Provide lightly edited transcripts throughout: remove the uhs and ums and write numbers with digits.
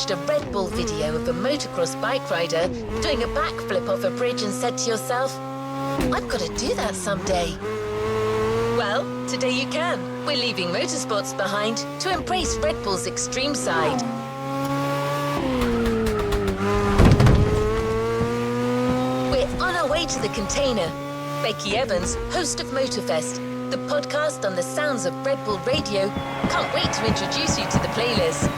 watched a Red Bull video of a motocross bike rider doing a backflip off a bridge and said to yourself, I've got to do that someday? Well, today you can. We're leaving motorsports behind to embrace Red Bull's extreme side. We're on our way to the container. Becky Evans, host of Motorfest, the podcast on the sounds of Red Bull Radio, can't wait to introduce you to the playlist.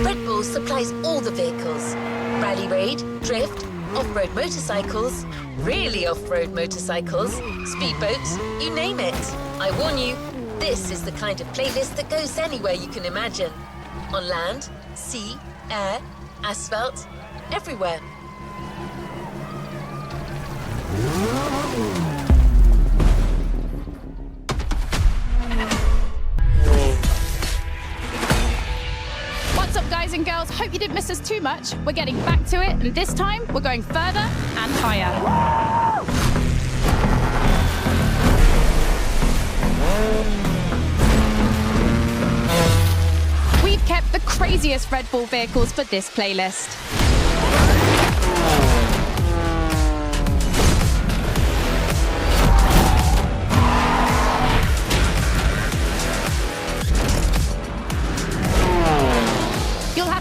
Red Bull supplies all the vehicles. Rally raid, drift, off-road motorcycles, really off-road motorcycles, speedboats, you name it. I warn you, this is the kind of playlist that goes anywhere you can imagine. On land, sea, air, asphalt, everywhere. What's up, guys and girls? Hope you didn't miss us too much. We're getting back to it, and this time we're going further and higher. We've kept the craziest Red Bull vehicles for this playlist.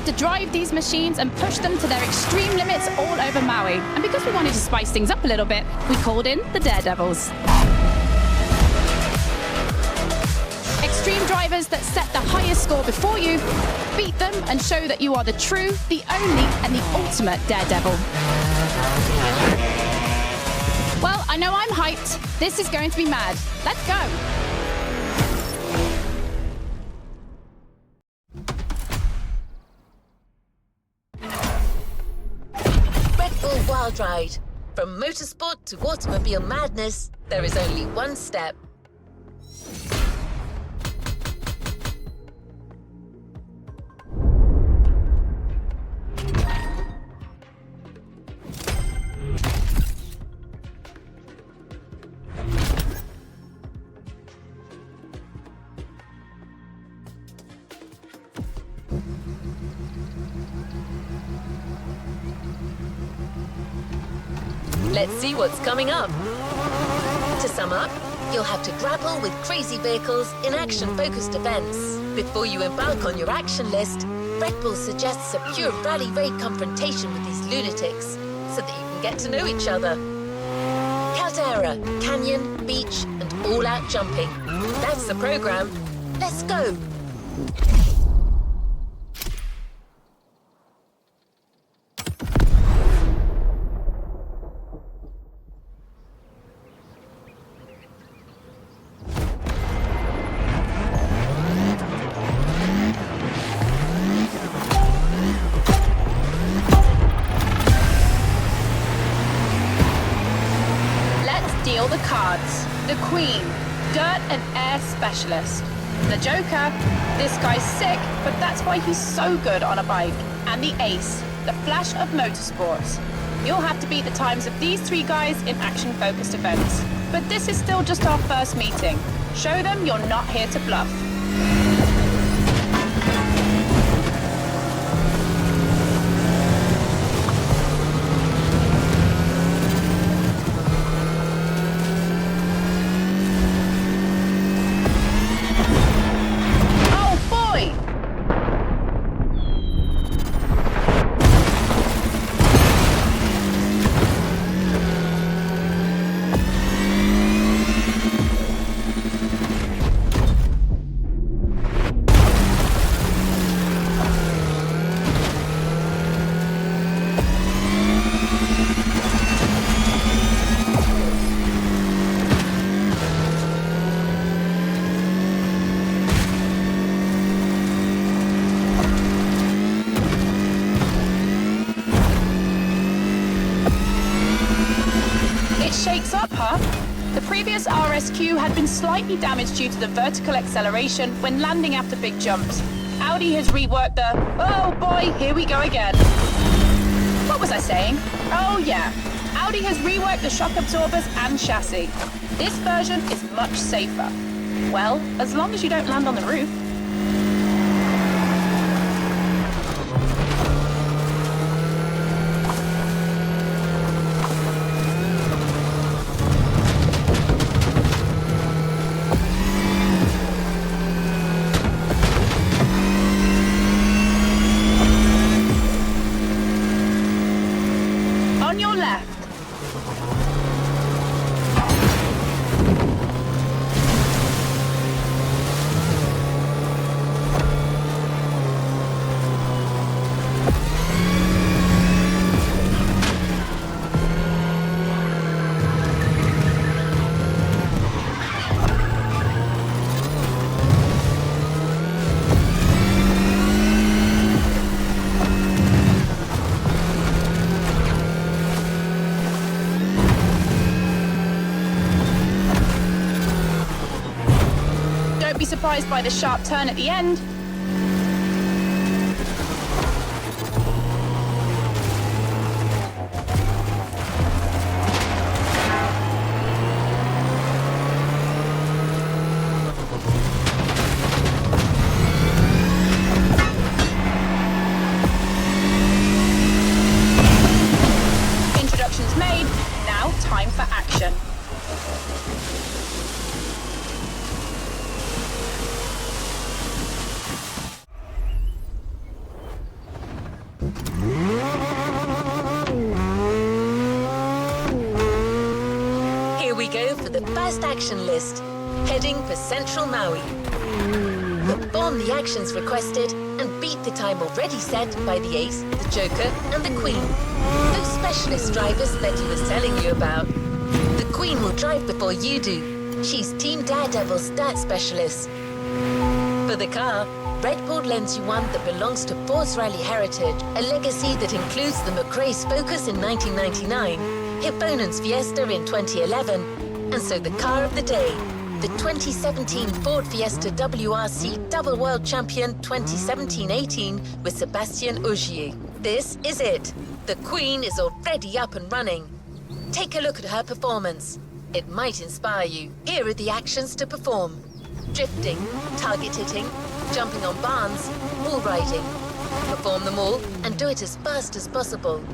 To drive these machines and push them to their extreme limits all over Maui. And because we wanted to spice things up a little bit, we called in the Daredevils. Extreme drivers that set the highest score before you, beat them and show that you are the true, the only, and the ultimate Daredevil. Well, I know I'm hyped. This is going to be mad. Let's go. Wild ride. From motorsport to automobile madness, there is only one step. Let's see what's coming up. To sum up, you'll have to grapple with crazy vehicles in action-focused events. Before you embark on your action list, Red Bull suggests a pure rally raid confrontation with these lunatics so that you can get to know each other. Caldera, canyon, beach, and all-out jumping. That's the program. Let's go. The cards, the Queen, Dirt and Air Specialist. The Joker, this guy's sick, but that's why he's so good on a bike. And the Ace, the Flash of Motorsports. You'll have to beat the times of these three guys in action-focused events. But this is still just our first meeting. Show them you're not here to bluff. Shakes up, huh? The previous RS Q had been slightly damaged due to the vertical acceleration when landing after big jumps. Audi has reworked the, oh boy, here we go again. What was I saying? Oh yeah, Audi has reworked the shock absorbers and chassis. This version is much safer. Well, as long as you don't land on the roof. Surprised by the sharp turn at the end. Introductions made, now time for action. Here we go for the first action list, heading for Central Maui. Perform the actions requested and beat the time already set by the Ace, the Joker and the Queen. Those specialist drivers Betty was telling you about. The Queen will drive before you do. She's Team Daredevil's dirt specialist. For the car, Red Bull lends you one that belongs to Force Rally Heritage, a legacy that includes the McRae's Focus in 1999, Hipponen's Fiesta in 2011, and so the car of the day, the 2017 Ford Fiesta WRC Double World Champion 2017-18 with Sébastien Ogier. This is it. The Queen is already up and running. Take a look at her performance. It might inspire you. Here are the actions to perform. Drifting, target hitting, jumping on barns, wall riding. Perform them all and do it as fast as possible.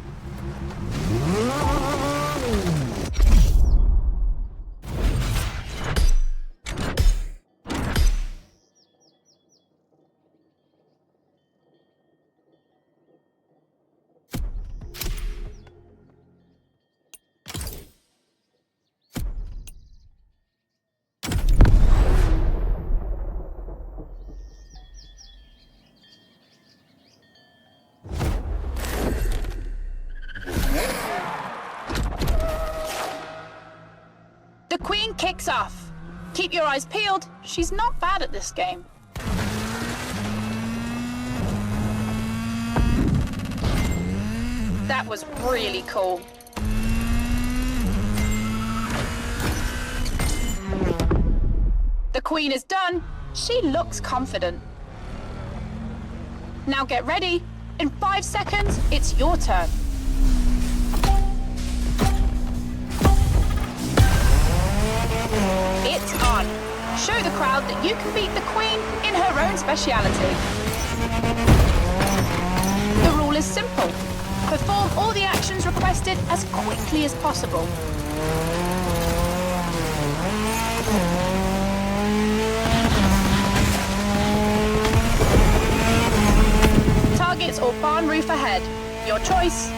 The Queen kicks off. Keep your eyes peeled. She's not bad at this game. That was really cool. The Queen is done. She looks confident. Now get ready. In 5 seconds, it's your turn. It's on. Show the crowd that you can beat the Queen in her own speciality. The rule is simple. Perform all the actions requested as quickly as possible. Targets or barn roof ahead. Your choice.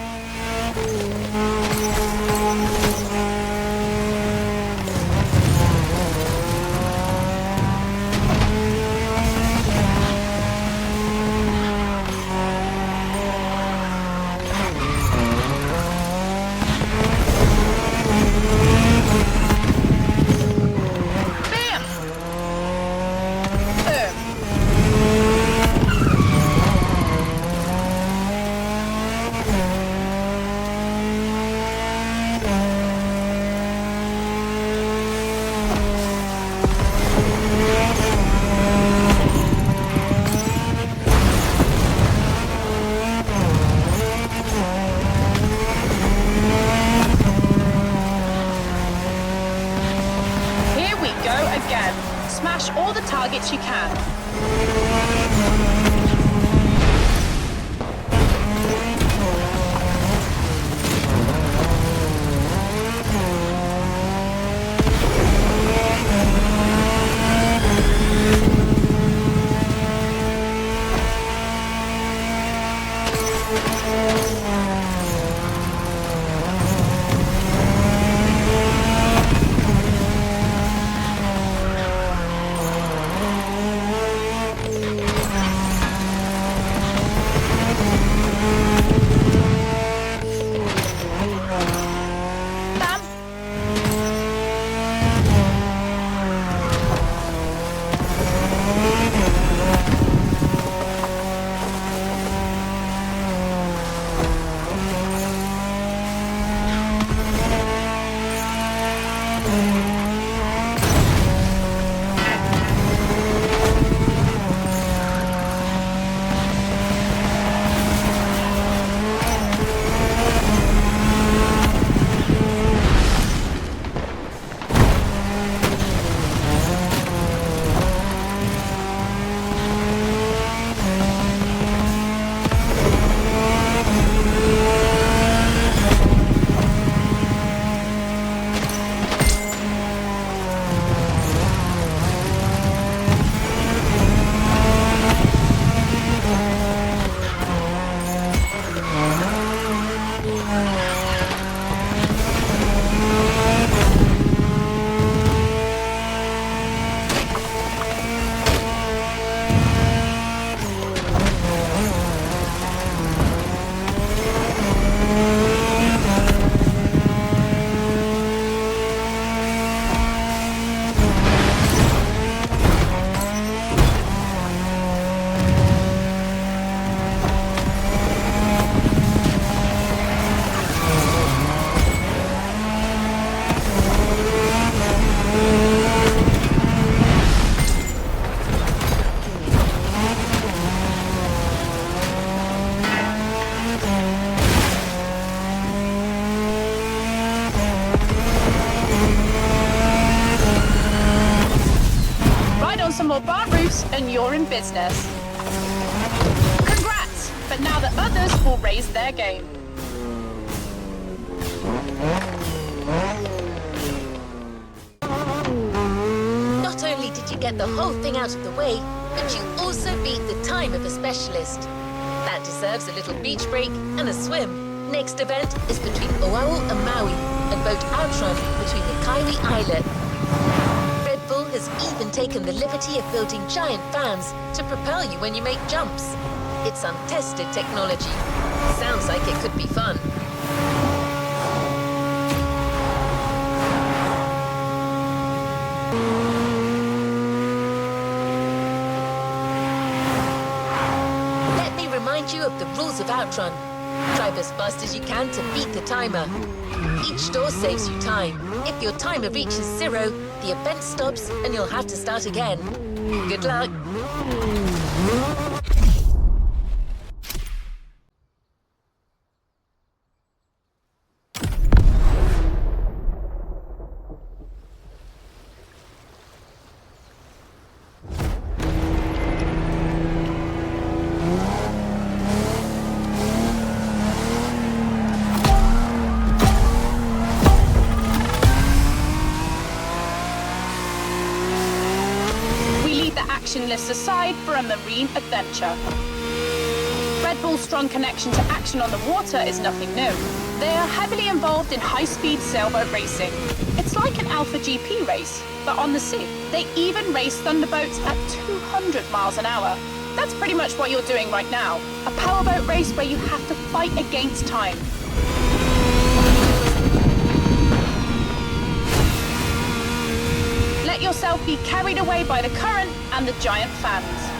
Smash all the targets you can. more bar roofs and you're in business. Congrats! But now the others will raise their game. Not only did you get the whole thing out of the way, but you also beat the time of a specialist. That deserves a little beach break and a swim. Next event is between Oahu and Maui, and boat outrun between the Kaili Islet. Red Bull has even taken the liberty of building giant fans to propel you when you make jumps. It's untested technology. Sounds like it could be fun. Let me remind you of the rules of outrun. Drive as fast as you can to beat the timer. Each door saves you time. If your timer reaches 0, the event stops and you'll have to start again. Good luck! Lists aside for a marine adventure. Red Bull's strong connection to action on the water is nothing new. They are heavily involved in high-speed sailboat racing. It's like an Alpha GP race, but on the sea. They even race thunderboats at 200 miles an hour. That's pretty much what you're doing right now. A powerboat race where you have to fight against time. Let yourself be carried away by the current and the giant fans.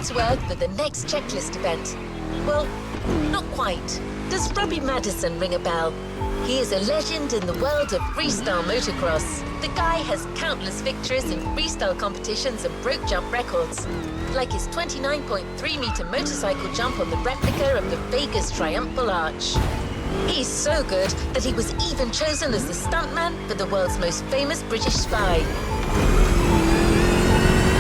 to earth for the next checklist event. Well, not quite. Does Robbie Madison ring a bell? He is a legend in the world of freestyle motocross. The guy has countless victories in freestyle competitions and broke jump records, like his 29.3-meter motorcycle jump on the replica of the Vegas Triumphal Arch. He's so good that he was even chosen as the stuntman for the world's most famous British spy.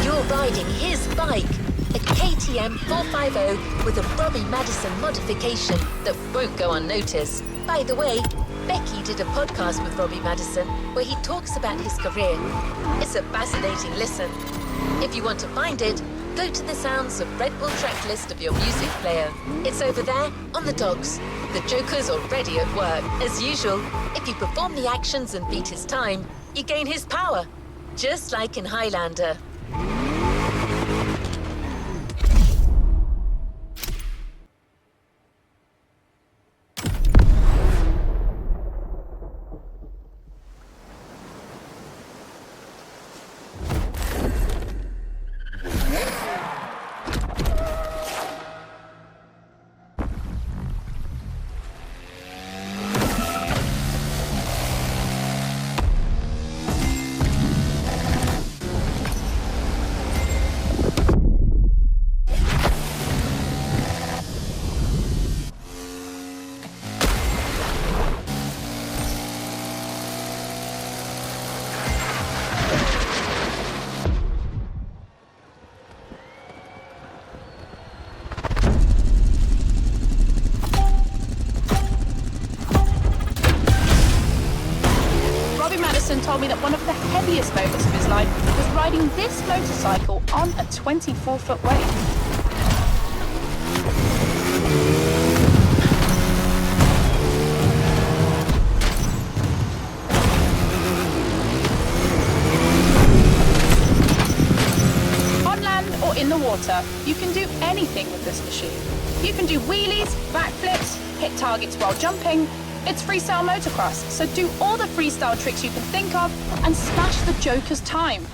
You're riding his bike, a KTM 450 with a Robbie Madison modification that won't go unnoticed. By the way, Becky did a podcast with Robbie Madison where he talks about his career. It's a fascinating listen. If you want to find it, go to the Sounds of Red Bull track list of your music player. It's over there on the dogs. The Joker's already at work. As usual, if you perform the actions and beat his time, you gain his power, just like in Highlander. Told me that one of the heaviest moments of his life was riding this motorcycle on a 24-foot wave. On land or in the water, you can do anything with this machine. You can do wheelies, backflips, hit targets while jumping. It's freestyle motocross, so do all the freestyle tricks you can think of and smash the Joker's time.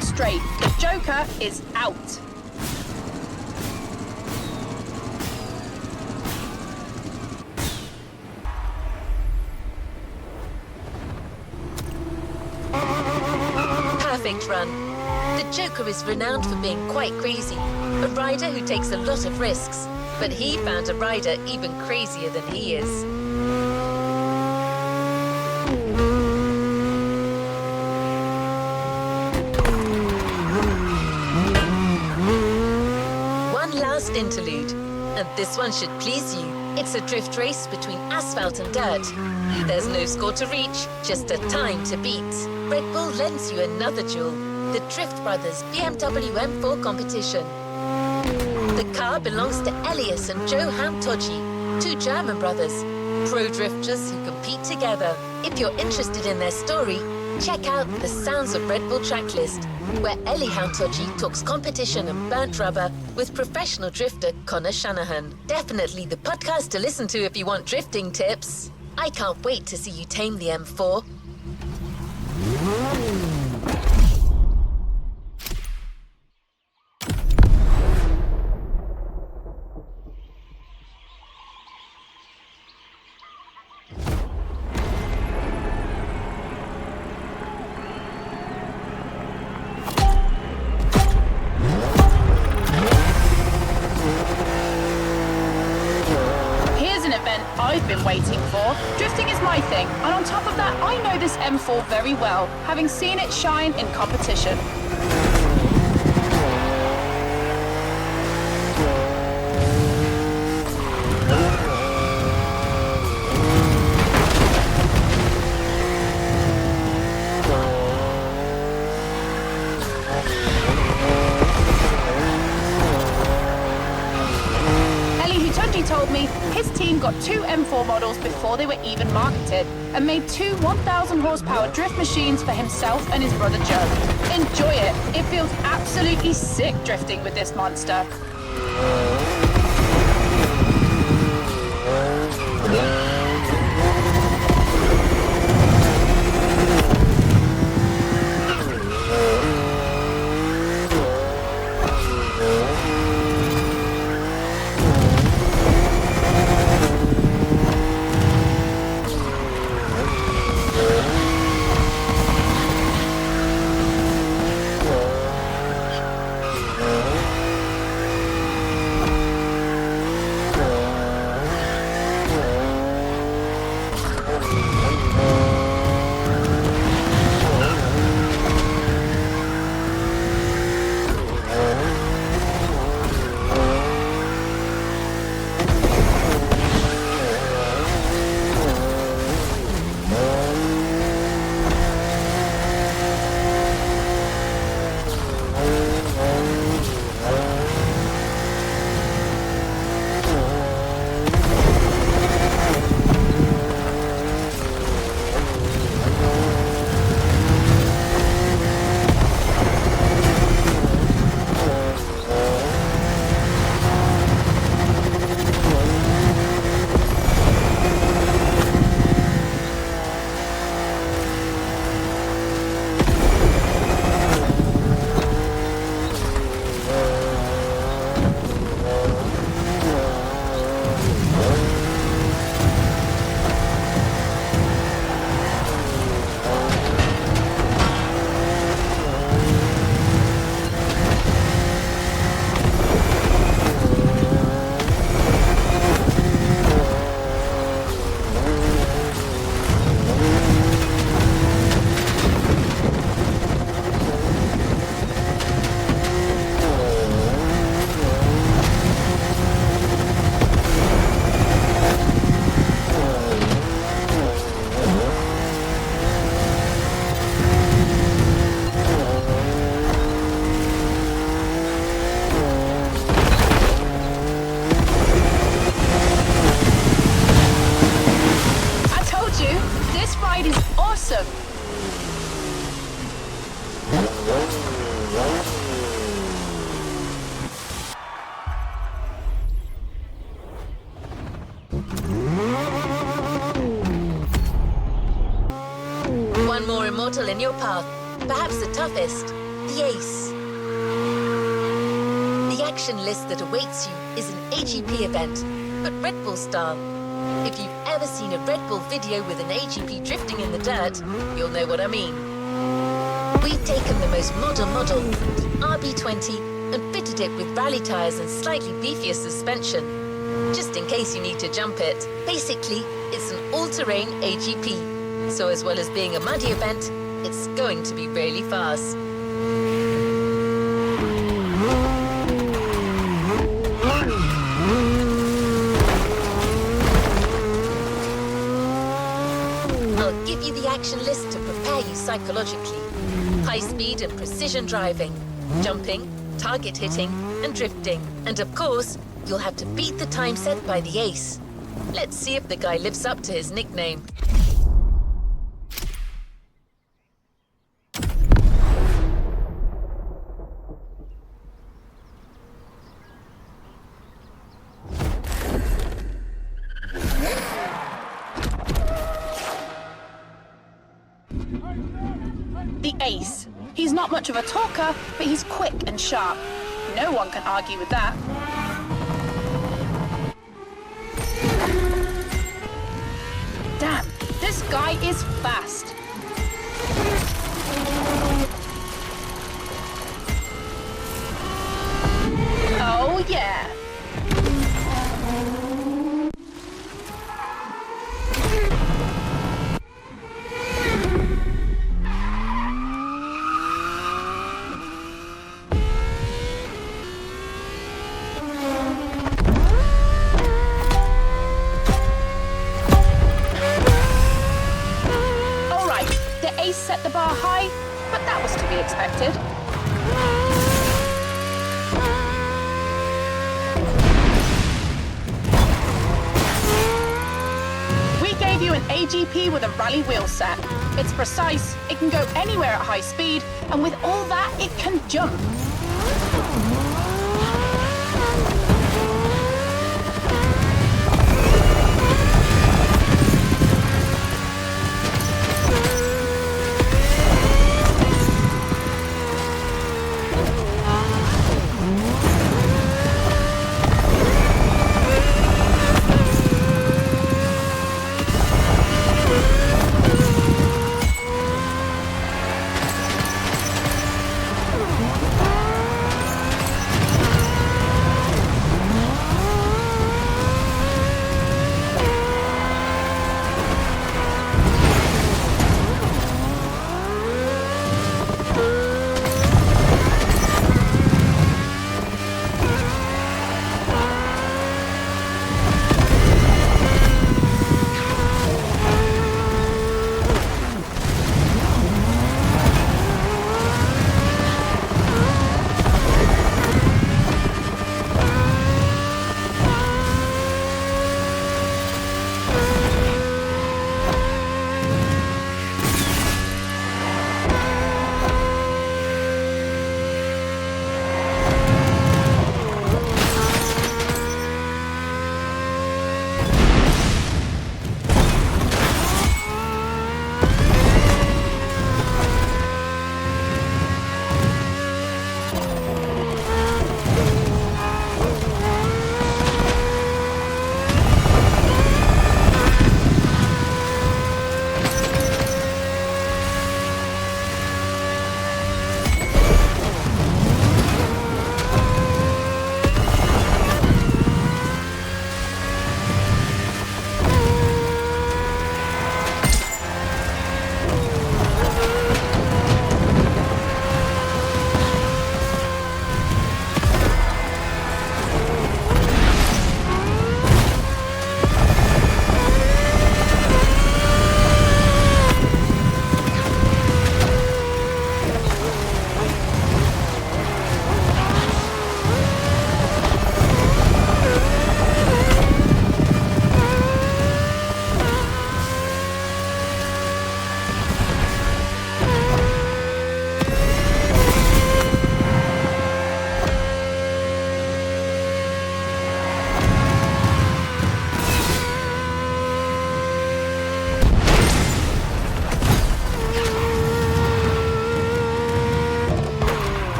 Straight. The Joker is out. Perfect run. The Joker is renowned for being quite crazy, a rider who takes a lot of risks. But he found a rider even crazier than he is. One last interlude, and this one should please you. It's a drift race between asphalt and dirt. There's no score to reach, just a time to beat. Red Bull lends you another jewel, the Drift Brothers BMW M4 competition. The car belongs to Elias and Johan Toggi, two German brothers, pro drifters who compete together. If you're interested in their story, check out the Sounds of Red Bull tracklist, where Elihan Toggi talks competition and burnt rubber with professional drifter Connor Shanahan. Definitely the podcast to listen to if you want drifting tips. I can't wait to see you tame the M4. I've been waiting for. Drifting is my thing, and on top of that, I know this M4 very well, having seen it shine in competition. Told me his team got two M4 models before they were even marketed and made two 1,000 horsepower drift machines for himself and his brother Joe. Enjoy it. It feels absolutely sick drifting with this monster. One more immortal in your path, perhaps the toughest, the Ace. The action list that awaits you is an AGP event, but Red Bull style. If you've ever seen a Red Bull video with an AGP drifting in the dirt, you'll know what I mean. We've taken the most modern model, the RB20, and fitted it with rally tyres and slightly beefier suspension, just in case you need to jump it. Basically, it's an all-terrain AGP, so as well as being a muddy event, it's going to be really fast. I'll give you the action list to prepare you psychologically. High speed and precision driving, jumping, target hitting, and drifting. And of course, you'll have to beat the time set by the ace. Let's see if the guy lives up to his nickname. The ace. He's not much of a talker, but he's quick and sharp. No one can argue with that. Damn, this guy is fast. Oh yeah. Set the bar high, but that was to be expected. We gave you an AGP with a rally wheel set. It's precise, it can go anywhere at high speed, and with all that, it can jump.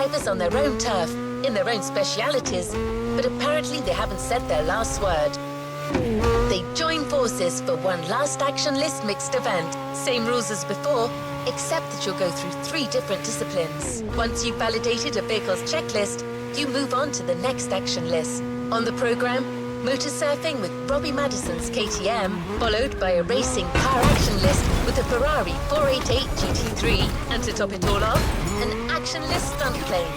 drivers on their own turf, in their own specialities, but apparently they haven't said their last word. They join forces for one last action list mixed event. Same rules as before, except that you'll go through 3 different disciplines. Once you've validated a vehicle's checklist, you move on to the next action list. On the program, motorsurfing with Robbie Madison's KTM, followed by a racing car action list with a Ferrari 488 GT3, and to top it all off, an action list stunt plane.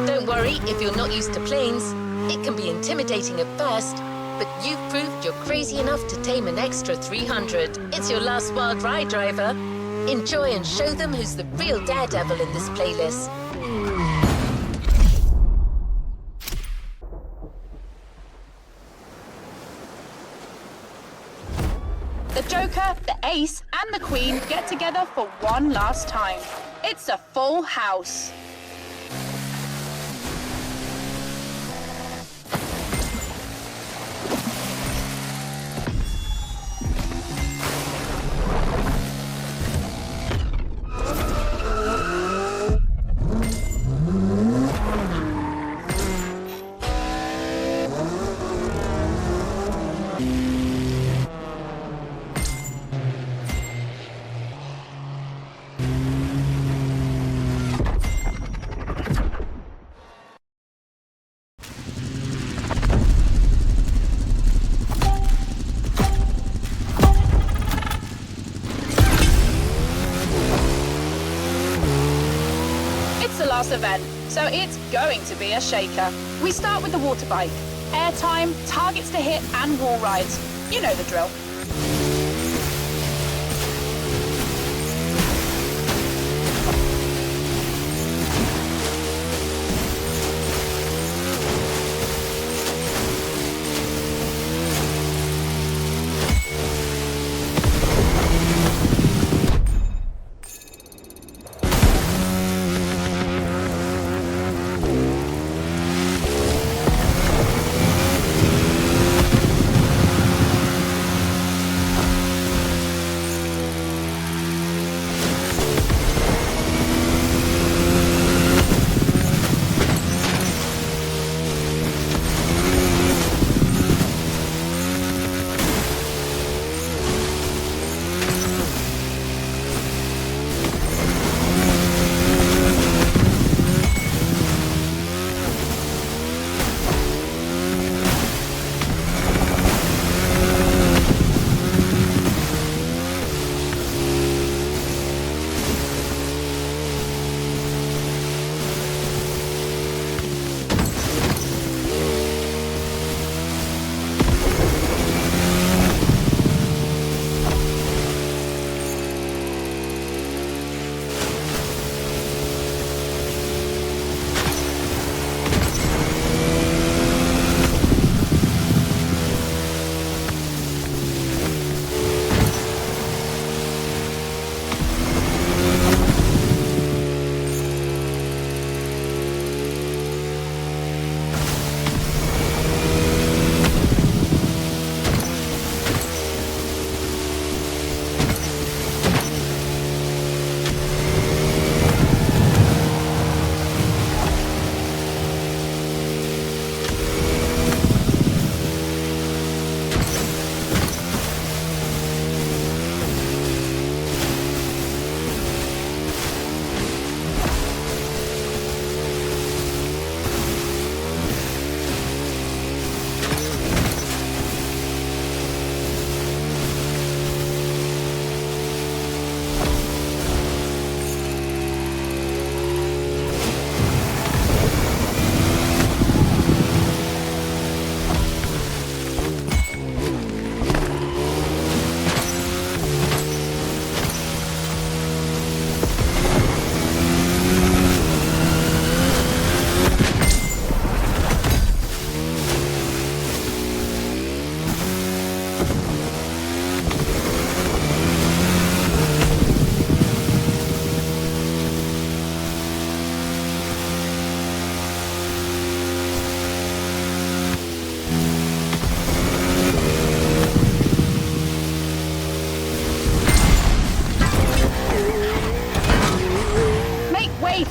Don't worry if you're not used to planes. It can be intimidating at first, but you've proved you're crazy enough to tame an extra 300. It's your last wild ride, driver. Enjoy and show them who's the real daredevil in this playlist. The Joker, the Ace, and the Queen get together for one last time. It's a full house. Event, so it's going to be a shaker. We start with the water bike. Airtime, targets to hit, and wall rides. You know the drill.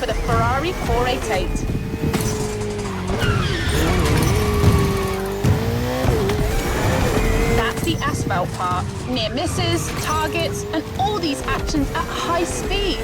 for the Ferrari 488. That's the asphalt part. Near misses, targets, and all these actions at high speed.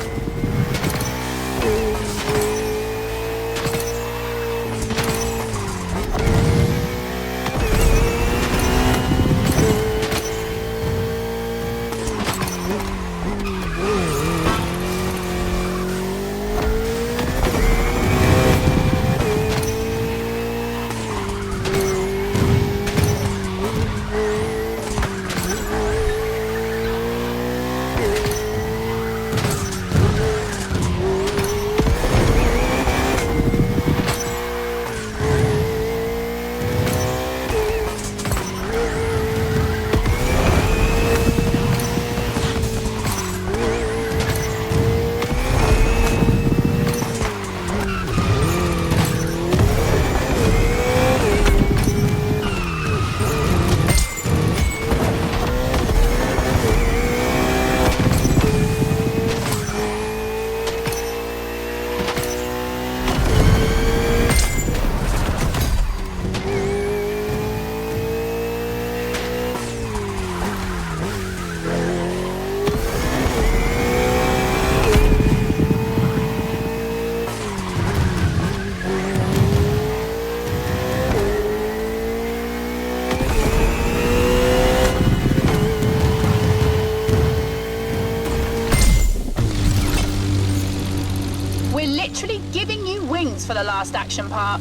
For the last action part.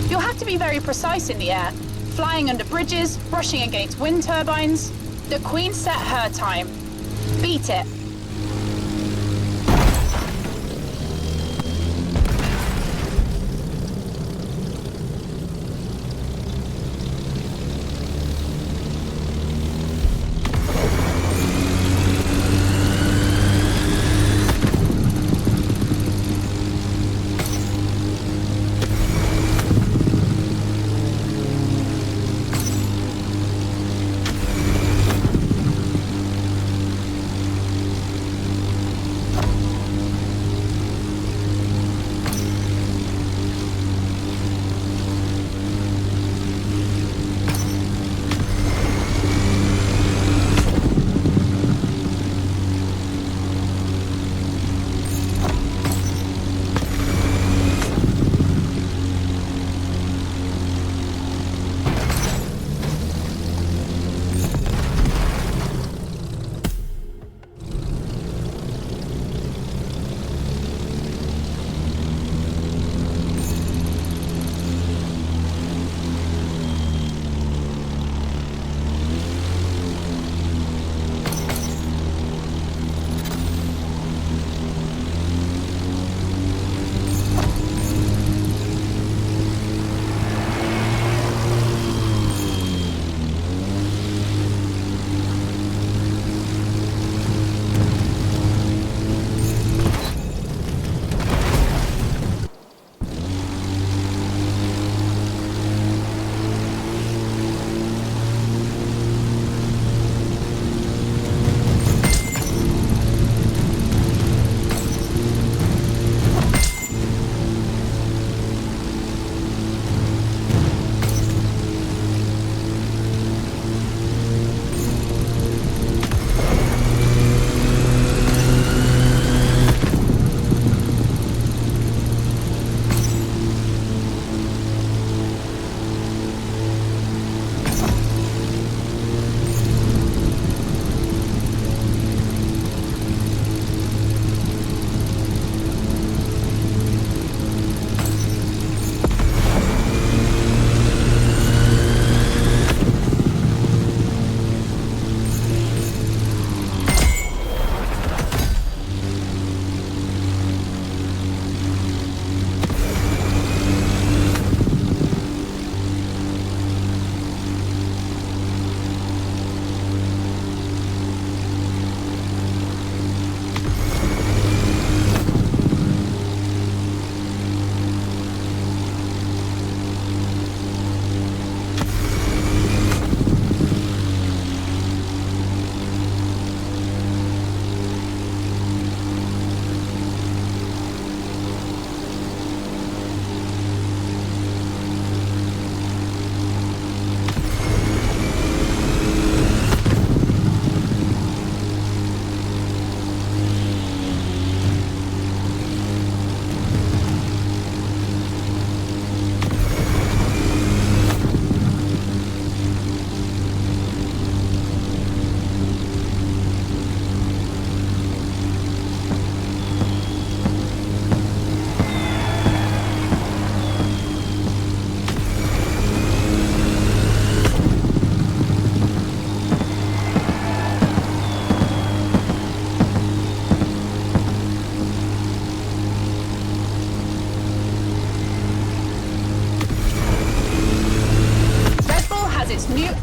You'll have to be very precise in the air, flying under bridges, brushing against wind turbines. The Queen set her time. Beat it.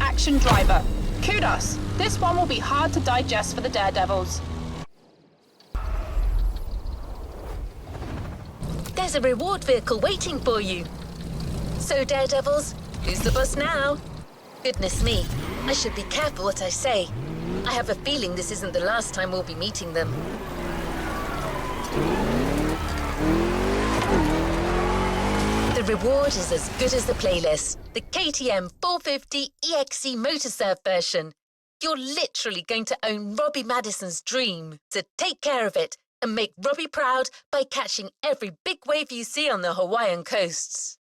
action driver. Kudos. This one will be hard to digest for the daredevils. There's a reward vehicle waiting for you. So, daredevils, who's the boss now? Goodness me, I should be careful what I say. I have a feeling this isn't the last time we'll be meeting them. The reward is as good as the playlist. The KTM 450 EXE Motorsurf version. You're literally going to own Robbie Madison's dream. So take care of it and make Robbie proud by catching every big wave you see on the Hawaiian coasts.